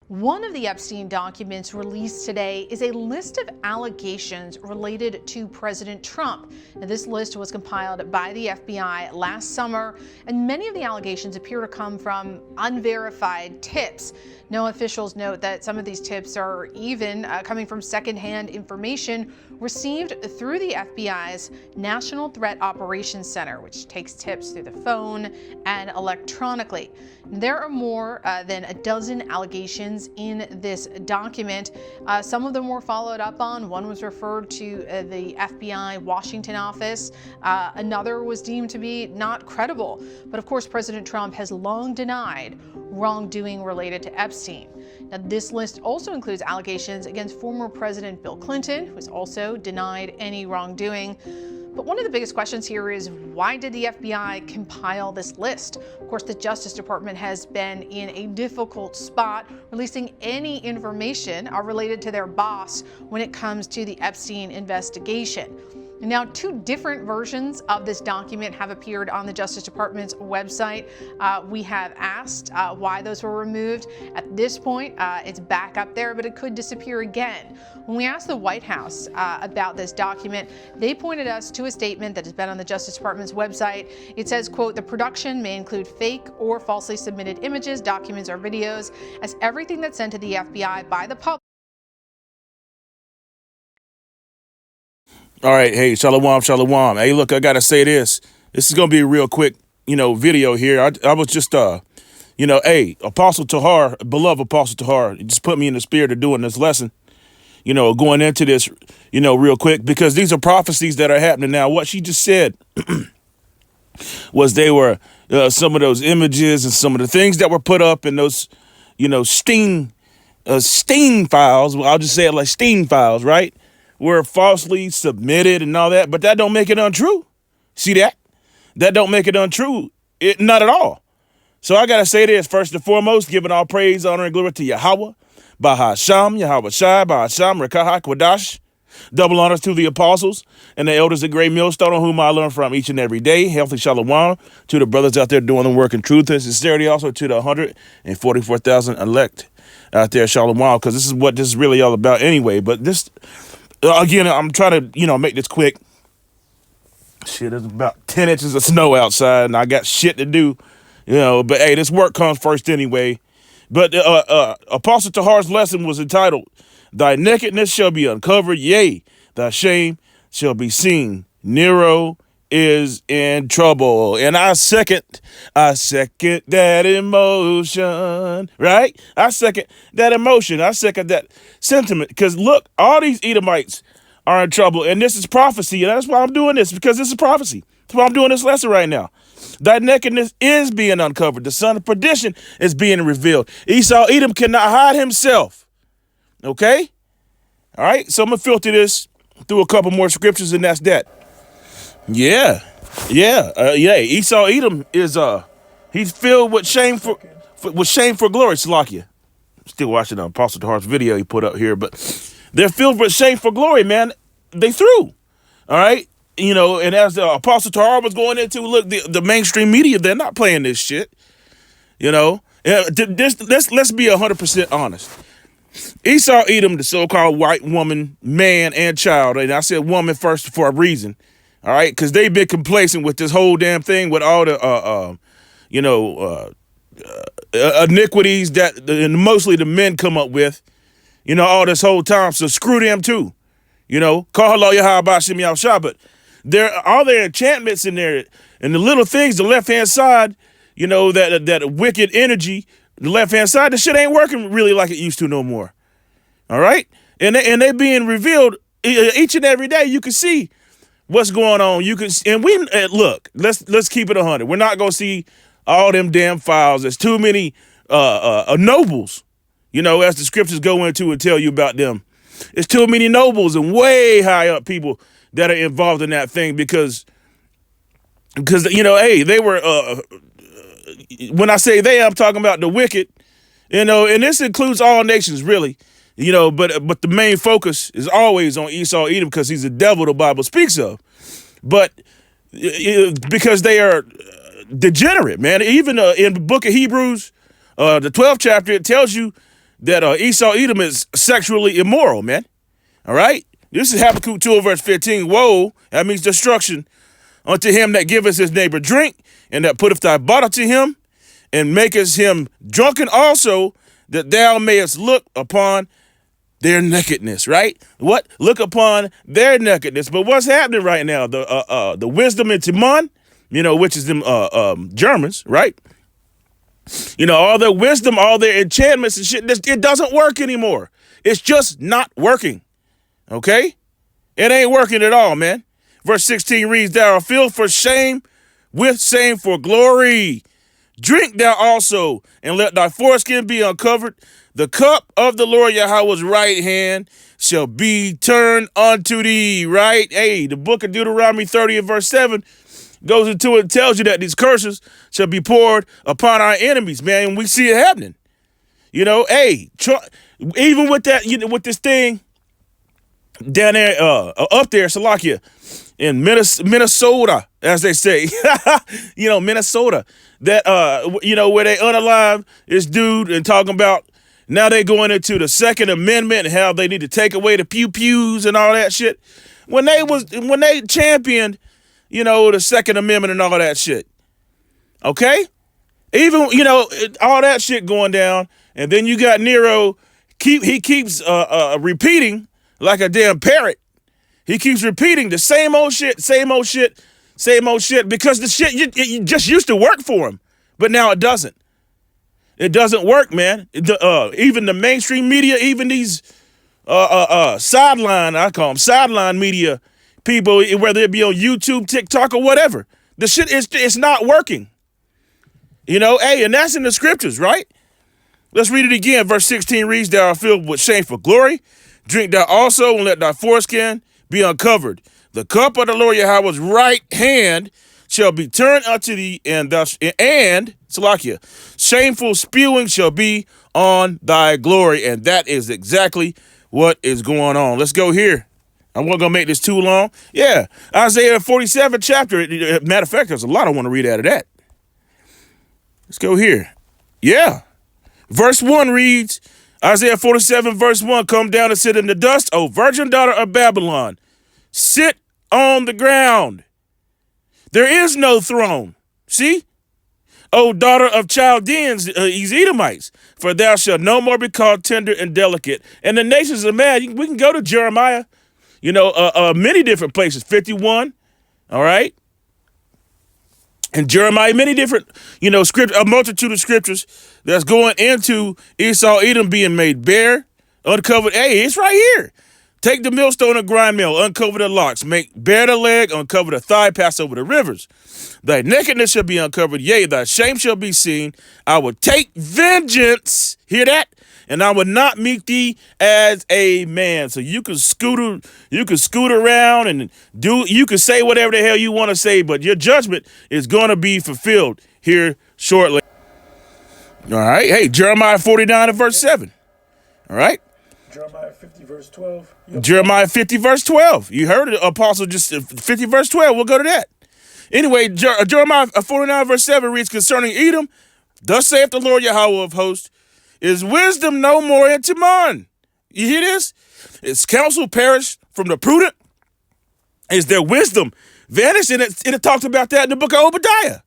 One of the Epstein documents released today is a list of allegations related to President Trump. Now, this list was compiled by the FBI last summer, and many of the allegations appear to come from unverified tips. No officials note that some of these tips are even coming from secondhand information received through the FBI's National Threat Operations Center, which takes tips through the phone and electronically. There are more than a dozen allegations in this document. Some of them were followed up on. One was referred to the FBI Washington office. Another was deemed to be not credible. But of course, President Trump has long denied wrongdoing related to Epstein. Now, this list also includes allegations against former President Bill Clinton, who has also denied any wrongdoing. But one of the biggest questions here is, why did the FBI compile this list? Of course, the Justice Department has been in a difficult spot releasing any information related to their boss when it comes to the Epstein investigation. And now, two different versions of this document have appeared on the Justice Department's website. We have asked why those were removed. At this point, it's back up there, but it could disappear again. When we asked the White House about this document, they pointed us to a statement that has been on the Justice Department's website. It says, quote, "The production may include fake or falsely submitted images, documents, or videos, as everything that's sent to the FBI by the public." All right, hey, shalom, shalom. Hey, look, I gotta say this. This is gonna be a real quick, video here. I was just, hey, Apostle Tahar, beloved Apostle Tahar, just put me in the spirit of doing this lesson. Going into this, real quick, because these are prophecies that are happening now. What she just said was they were some of those images and some of the things that were put up in those, Sting files. Well, I'll just say it like Sting files, right? Were falsely submitted and all that, but that don't make it untrue. See that? That don't make it untrue. Not at all. So I got to say this, first and foremost, giving all praise, honor, and glory to Yahweh, Bahasham, Yahweh Shai, Bahasham, Rekahak, Wadash. Double honors to the apostles and the elders of Great Millstone, on whom I learn from each and every day. Healthy shalom to the brothers out there doing the work in truth and sincerity. Also to the 144,000 elect out there, shalom, because this is what this is really all about anyway. But this... Again, I'm trying to, make this quick. Shit, there's about 10 inches of snow outside, and I got shit to do, But, hey, this work comes first anyway. But Apostle Tahar's lesson was entitled, "Thy nakedness shall be uncovered, yea, thy shame shall be seen. Nero is in trouble." And I second that emotion, right? I second that emotion. I second that sentiment. Because look, all these Edomites are in trouble. And this is prophecy. And that's why I'm doing this, because this is prophecy. That's why I'm doing this lesson right now. Thy nakedness is being uncovered. The son of perdition is being revealed. Esau, Edom cannot hide himself. Okay? All right. So I'm going to filter this through a couple more scriptures, and that's that. Yeah. Esau Edom is he's filled with shame for glory. Salakia. Still watching Apostle Tahar's video he put up here, but they're filled with shame for glory, man. They threw. All right. And as the Apostle Tahar was going into, look, the mainstream media, they're not playing this shit. Let's be 100% honest. Esau Edom, the so-called white woman, man, and child, and I said woman first for a reason. All right, because they've been complacent with this whole damn thing with all the, iniquities that mostly the men come up with, all this whole time. So screw them too, Call hello Yahweh Shem Yahushua, but all their enchantments in there and the little things, the left hand side, that wicked energy, the left hand side, the shit ain't working really like it used to no more. All right, and they being revealed each and every day. You can see what's going on. You can, and we look. Let's keep it 100. We're not gonna see all them damn files. There's too many nobles, as the scriptures go into and tell you about them. It's too many nobles and way high up people that are involved in that thing because hey, they were. When I say they, I'm talking about the wicked, and this includes all nations really. But the main focus is always on Esau Edom because he's the devil the Bible speaks of. But because they are degenerate, man. Even in the book of Hebrews, the 12th chapter, it tells you that Esau Edom is sexually immoral, man. All right? This is Habakkuk 2 verse 15. Woe, that means destruction, unto him that giveth his neighbor drink, and that putteth thy bottle to him, and maketh him drunken also, that thou mayest look upon their nakedness, right? What? Look upon their nakedness. But what's happening right now? The wisdom in Timon, which is them Germans, right? All their wisdom, all their enchantments and shit, it doesn't work anymore. It's just not working. Okay? It ain't working at all, man. Verse 16 reads, thou art filled for shame, with shame for glory. Drink thou also, and let thy foreskin be uncovered. The cup of the Lord Yahweh's right hand shall be turned unto thee, right? Hey, the book of Deuteronomy 30 and verse 7 goes into it and tells you that these curses shall be poured upon our enemies, man. And we see it happening. Hey, even with that, with this thing down there, up there, Salakia, in Minnesota, as they say, Minnesota, that, where they unalive this dude and talking about now they going into the Second Amendment and how they need to take away the pew-pews and all that shit. When they championed, the Second Amendment and all that shit. Okay? Even, all that shit going down. And then you got Nero, he keeps repeating like a damn parrot. He keeps repeating the same old shit, because the shit it just used to work for him. But now it doesn't. It doesn't work, man. Even the mainstream media, even these sideline, I call them sideline media people, whether it be on YouTube, TikTok, or whatever, the shit it's not working. Hey, and that's in the scriptures, right? Let's read it again. Verse 16 reads, thou art filled with shameful glory. Drink thou also, and let thy foreskin be uncovered. The cup of the Lord Yahweh's right hand shall be turned unto thee, and Salakia, shameful spewing shall be on thy glory. And that is exactly what is going on. Let's go here. I wasn't going to make this too long. Yeah, Isaiah 47 chapter. Matter of fact, there's a lot I want to read out of that. Let's go here. Yeah. Verse 1 reads, Isaiah 47 verse 1, come down and sit in the dust, O virgin daughter of Babylon. Sit on the ground. There is no throne. See? O daughter of Chaldeans, Edomites, for thou shalt no more be called tender and delicate. And the nations are mad. We can go to Jeremiah, many different places, 51, all right? And Jeremiah, many different, a multitude of scriptures that's going into Esau, Edom being made bare, uncovered. Hey, it's right here. Take the millstone and grind mill, uncover the locks, make bare the leg, uncover the thigh, pass over the rivers. Thy nakedness shall be uncovered, yea, thy shame shall be seen. I will take vengeance, hear that? And I will not meet thee as a man. So you can scoot around and you can say whatever the hell you want to say, but your judgment is going to be fulfilled here shortly. All right. Hey, Jeremiah 49 and verse 7. All right. Jeremiah 50 verse 12. Jeremiah 50 verse 12. You heard it, Apostle, just 50 verse 12. We'll go to that. Anyway, Jeremiah 49 verse 7 reads, concerning Edom, thus saith the Lord Yahweh of hosts, is wisdom no more in Timon? You hear this? Its counsel perished from the prudent? Is their wisdom vanished? And it talks about that in the book of Obadiah.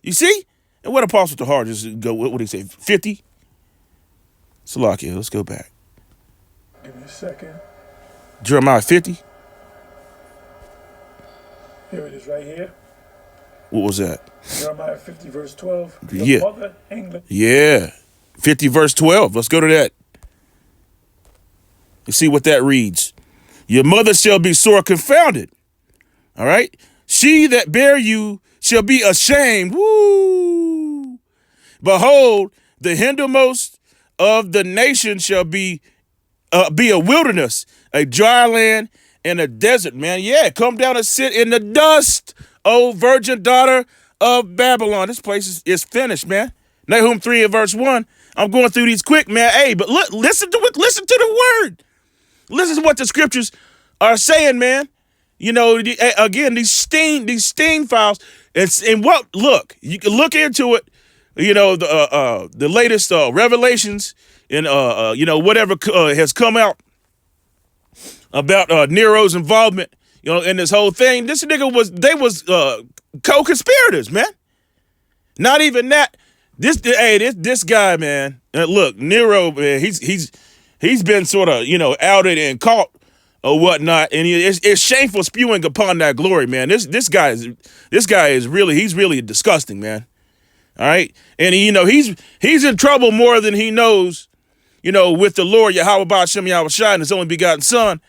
You see? And what Apostle Tahar just go, what did he say, 50? Salakia, let's go back. Give me a second. Jeremiah 50? Here it is right here. What was that? Jeremiah 50 verse 12. Yeah. Mother, England. Yeah. 50 verse 12. Let's go to that. Let's see what that reads. Your mother shall be sore confounded. All right. She that bare you shall be ashamed. Woo. Behold, the hindermost of the nation shall be a wilderness, a dry land, and a desert, man. Yeah, come down and sit in the dust, O virgin daughter of Babylon. This place is finished, man. Nahum 3 and verse 1. I'm going through these quick, man. Hey, but look, listen to it. Listen to the word. Listen to what the scriptures are saying, man. Again, these stain files. And look, you can look into it. The latest revelations, and whatever has come out about Nero's involvement, in this whole thing. This nigga was co-conspirators, man. Not even that. This guy, man. Look, Nero, man. He's been sort of outed and caught or whatnot, and it's shameful spewing upon that glory, man. This guy is really disgusting, man. All right, and he's in trouble more than he knows, with the Lord Yahweh Ba'Shem Yahweh Shai and his only begotten Son.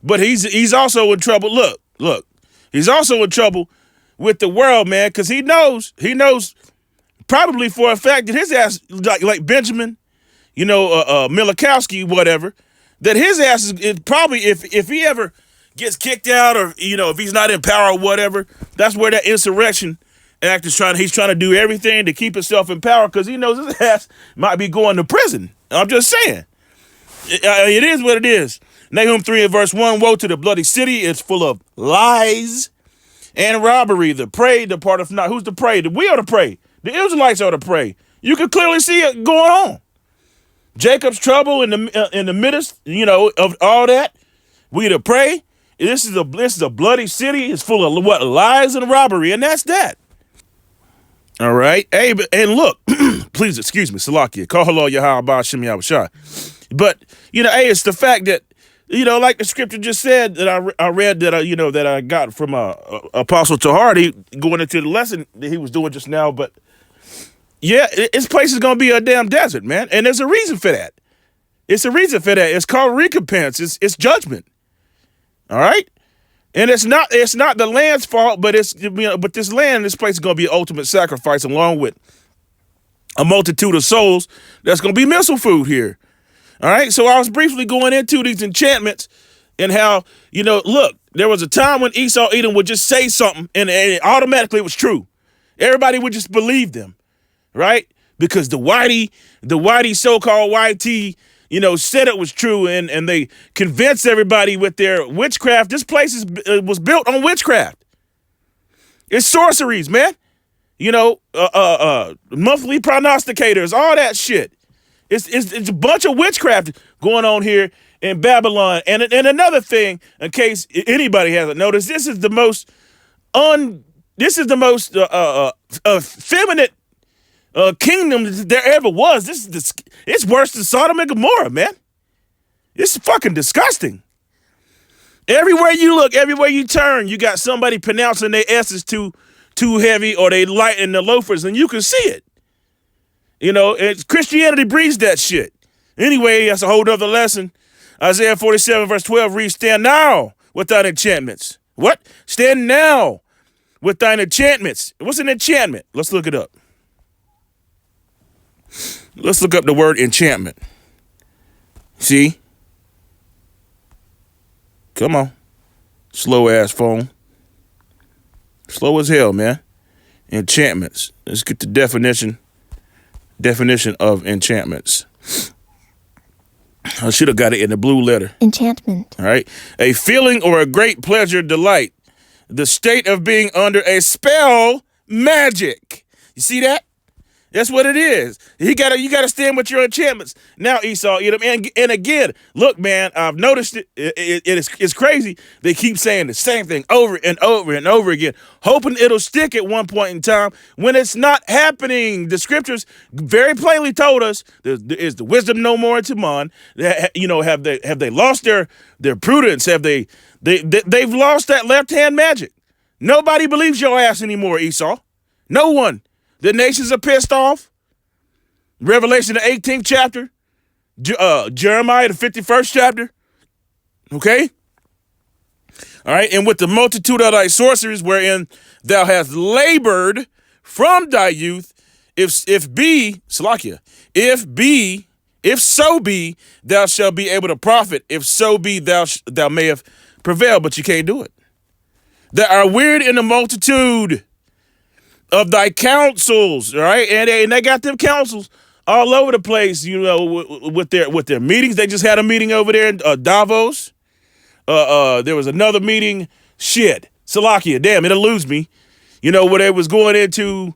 But he's also in trouble. Look, he's also in trouble with the world, man, because he knows probably for a fact that his ass, like Benjamin, Milikowski, whatever, that his ass is probably, if he ever gets kicked out or, if he's not in power or whatever, that's where that insurrection act is he's trying to do everything to keep himself in power because he knows his ass might be going to prison. I'm just saying. It is what it is. Nahum 3 and verse 1, woe to the bloody city. It's full of lies and robbery. The prey departeth not. Who's the prey? We are the prey. The Israelites are the prey. You can clearly see it going on. Jacob's trouble in the midst, of all that. We the prey. This is a bloody city. It's full of what? Lies and robbery, and that's that. All right. Hey, and look, please excuse me, Salakia. Call hello Yahweh Ba'Shem Yahweh Shai. But hey, it's the fact that like the scripture just said that I read that that I got from Apostle Tahar, going into the lesson that he was doing just now. But yeah, this place is gonna be a damn desert, man, and there's a reason for that. It's a reason for that. It's called recompense. It's judgment. All right. And it's not the land's fault, but but this place is gonna be an ultimate sacrifice along with a multitude of souls that's gonna be missile food here. All right. So I was briefly going into these enchantments and how, look, there was a time when Esau Edom would just say something and automatically it was true. Everybody would just believe them, right? Because the whitey so-called YT, said it was true and they convinced everybody with their witchcraft. This place was built on witchcraft. It's sorceries, man. Monthly prognosticators, all that shit. It's a bunch of witchcraft going on here in Babylon. And another thing, in case anybody hasn't noticed, this is the most effeminate kingdom there ever was. It's worse than Sodom and Gomorrah, man. It's fucking disgusting. Everywhere you look, everywhere you turn, you got somebody pronouncing their S's too heavy or they lighten the loafers, and you can see it. Christianity breeds that shit. Anyway, that's a whole other lesson. Isaiah 47 verse 12 reads, stand now with thine enchantments. What? Stand now with thine enchantments. What's an enchantment? Let's look it up. Let's look up the word enchantment. See? Come on. Slow ass phone. Slow as hell, man. Enchantments. Let's get the definition of enchantments. I should have got it in the blue letter. Enchantment. All right. A feeling or a great pleasure, delight. The state of being under a spell, magic. You see that? That's what it is. You gotta stand with your enchantments. Now, Esau, and again, look, man, I've noticed it's crazy. They keep saying the same thing over and over and over again, hoping it'll stick at one point in time when it's not happening. The scriptures very plainly told us there is the wisdom no more in Taman. Have they lost their prudence? Have they've lost that left hand magic? Nobody believes your ass anymore, Esau. No one. The nations are pissed off. Revelation, the 18th chapter. Jeremiah, the 51st chapter. Okay? All right. And with the multitude of thy sorceries wherein thou hast labored from thy youth, if so be, thou shalt be able to profit. If so be, thou may have prevailed, but you can't do it. That are weird in the multitude of thy councils, all right? And they got them councils all over the place, with their meetings. They just had a meeting over there in Davos. There was another meeting. Shit. Salakia, damn, it'll lose me. Where they was going into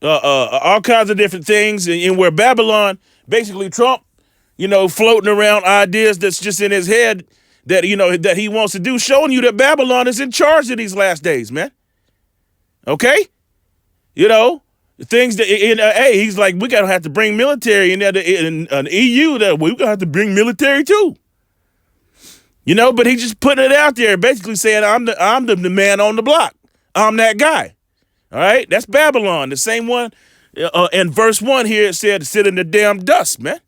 all kinds of different things, and where Babylon, basically Trump, floating around ideas that's just in his head that, that he wants to do, showing you that Babylon is in charge of these last days, man. Okay? Things that, hey, he's like, we gotta have to bring military in an EU that we're gonna have to bring military too. But he just putting it out there, basically saying, I'm the man on the block. I'm that guy. All right? That's Babylon. The same one in verse 1 here, it said, sit in the damn dust, man.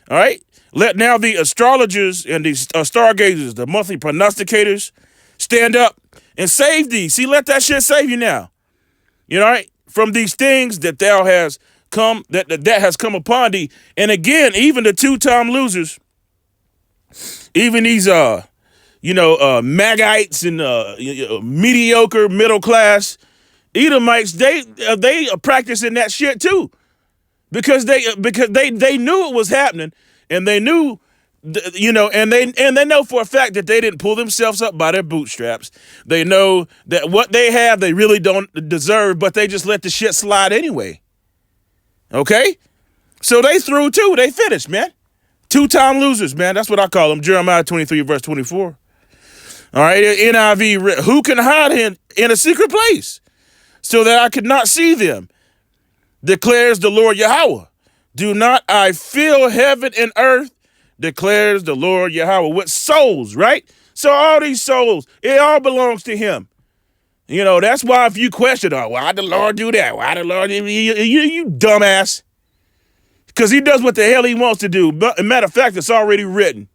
All right? Let now the astrologers and the stargazers, the monthly prognosticators, stand up and save thee. See, let that shit save you now. All right? From these things that thou has come, that has come upon thee. And again, even the two-time losers, even these, Magites and mediocre middle class Edomites, they are practicing that shit too, because they knew it was happening, and they knew, and they know for a fact that they didn't pull themselves up by their bootstraps. They know that what they have, they really don't deserve, but they just let the shit slide anyway. Okay, so they threw too. They finished, man. Two-time losers, man. That's what I call them. Jeremiah 23, verse 24. All right, NIV, who can hide in a secret place so that I could not see them, declares the Lord Yahweh. Do not I fill heaven and earth, declares the Lord Yahweh, with souls, right? So all these souls, it all belongs to him. That's why if you question, why did the Lord do that? Why did the Lord, you dumbass. Because he does what the hell he wants to do. But matter of fact, it's already written.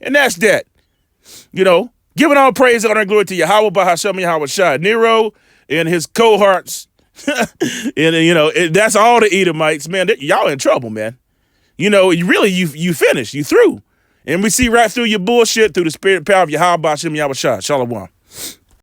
And that's that. Giving all praise, honor, and glory to Yahweh, Bahashem, Yahweh Shai. Nero and his cohorts. And, that's all the Edomites, man. Y'all in trouble, man. You finished. You through. And we see right through your bullshit through the spirit and power of Yahweh, Bahashem, Yahweh Shai. Shalom.